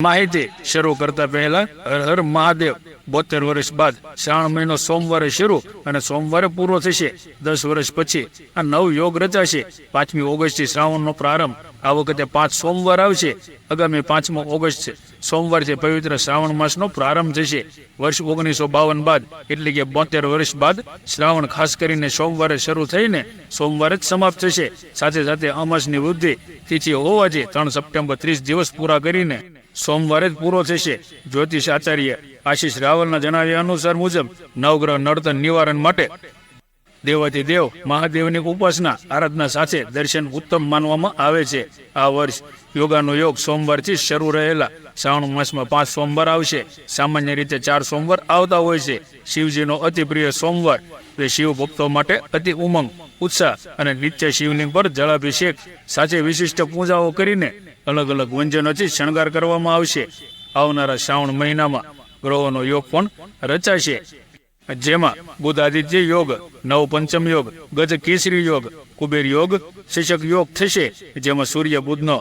માહિતી શરૂ કરતા પહેલા હર હર મહાદેવ 72 વર્ષ બાદ શ્રાવણ મહિનો સોમવારે શરૂ અને સોમવારે પૂરો થશે. 10 વર્ષ પછી આ નવ યોગ રચાશે. 5મી ઓગસ્ટથી શ્રાવણનો પ્રારંભ. આ વખતે 5 સોમવાર આવશે. આગામી 5મો ઓગસ્ટ સોમવારથી પવિત્ર શ્રાવણ માસનો પ્રારંભ થશે. વર્ષ 1952 બાદ એટલે કે 72 વર્ષ બાદ શ્રાવણ ખાસ કરીને સોમવારે શરૂ થઈને સોમવારે જ સમાપ્ત થશે. સાથે સાથે અમાસની વૃદ્ધિ તિથિ હોવાથી 3 સપ્ટેમ્બર 30 દિવસ પૂરા કરીને સોમવારે જ પૂરો થશે. જ્યોતિષ આચાર્ય આશીષ રાવલના જણાવ્યા અનુસાર મુજબ નવગ્રહ નડતર નિવારણ માટે દેવાથી દેવ મહાદેવની ઉપાસના આરાધના સાથે દર્શન ઉત્તમ માનવામાં આવે છે. આ વર્ષ યોગાનો યોગ સોમવારથી શરૂ રહેલા શ્રાવણ માસમાં 5 સોમવાર આવશે. સામાન્ય રીતે 4 સોમવાર આવતા હોય છે. શિવજીનો અતિ પ્રિય સોમવાર તે શિવ ભક્તો માટે અતિ ઉમંગ, ઉત્સાહ અને નિત્ય શિવલિંગ પર જળાભિષેક સાથે વિશિષ્ટ પૂજાઓ કરીને અલગ અલગ વ્યંજનોથી શણગાર કરવામાં આવશે. આવનારા શ્રાવણ મહિનામાં ગ્રહોનો યોગ પણ રચાશે, જેમાં બુધાદિત્ય યોગ, નવ પંચમ યોગ, ગજ કેસરી યોગ, કુબેર યોગ, શિશક યોગ થશે. જેમાં સૂર્ય બુધનો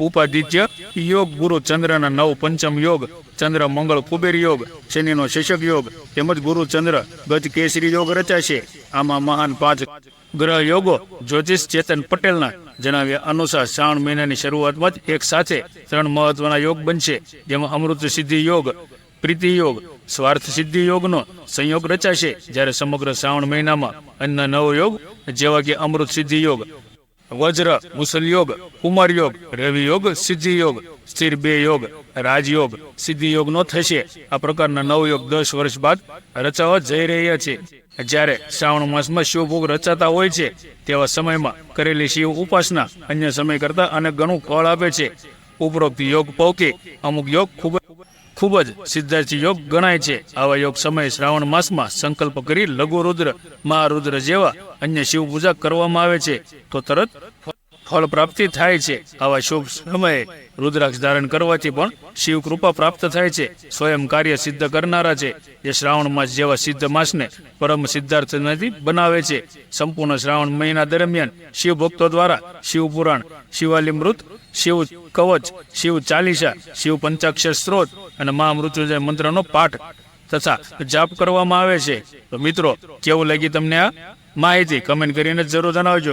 ઉપાદિત્ય યોગ, ગુરુ ચંદ્રના નવ પંચમ યોગ, ચંદ્ર મંગળ કુબેર યોગ, શનિનો શિશક યોગ તેમજ ગુરુ ચંદ્ર ગજ કેસરી યોગ રચાશે. આમાં મહાન 5 ગ્રહ યોગો જ્યોતિષ ચેતન પટેલના જણાવ્યા અનુસાર શ્રાવણ મહિનાની શરૂઆતમાં જ એક સાથે 3 મહત્વના યોગ બનશે. જેમાં અમૃત સિદ્ધિ યોગ, પ્રીતિ યોગ, સ્વાર્થ સિદ્ધિ યોગનો સંયોગ રચાશે. જ્યારે સમગ્ર શ્રાવણ મહિનામાં અન્ય 9 યોગ જેવા કે અમૃત સિદ્ધિ યોગ, વજ્ર મુસલ યોગ, કુમાર યોગ, રવિ યોગ, સિદ્ધિ યોગ, સ્થિર 2 યોગ, રાજયોગ, સિદ્ધિ યોગનો થશે. આ પ્રકારના 9 યોગ 10 વર્ષ બાદ રચાવા જઈ રહ્યા છે. જ્યારે શ્રાવણ માસમાં શિવભોગ રચાતા હોય છે તેવા સમયમાં કરેલી શિવ ઉપાસના અન્ય સમય કરતાં અનેક ગણું ફળ આપે છે. ઉપરોક્ત યોગ પૈકી અમુક યોગ ખૂબ જ સિદ્ધાર્થી યોગ ગણાય છે. આવા યોગ સમયે શ્રાવણ માસમાં સંકલ્પ કરી લઘુ રુદ્ર, મહારુદ્ર જેવા અન્ય શિવ પૂજા કરવામાં આવે છે તો તરત ફળ પ્રાપ્તિ થાય છે. આવા શુભ સમયે રુદ્રાક્ષ ધારણ કરવાથી પણ શિવ કૃપા પ્રાપ્ત થાય છે. સ્વયં કાર્ય સિદ્ધ કરનારા છે જે શ્રાવણ માસ જેવા સિદ્ધ માસને પરમ સિદ્ધાર્થ નદી બનાવે છે. સંપૂર્ણ શ્રાવણ મહિના દરમિયાન શિવ ભક્તો દ્વારા શિવ પુરાણ, શિવાલિમૃત, શિવ કવચ, શિવ ચાલીસા, શિવ પંચાક્ષર સ્ત્રોત અને મહામૃત્યુંજય મંત્રનો પાઠ તથા જાપ કરવામાં આવે છે. તો મિત્રો, કેવું લાગી તમને આ માહિતી? કમેન્ટ કરીને જરૂર જણાવજો.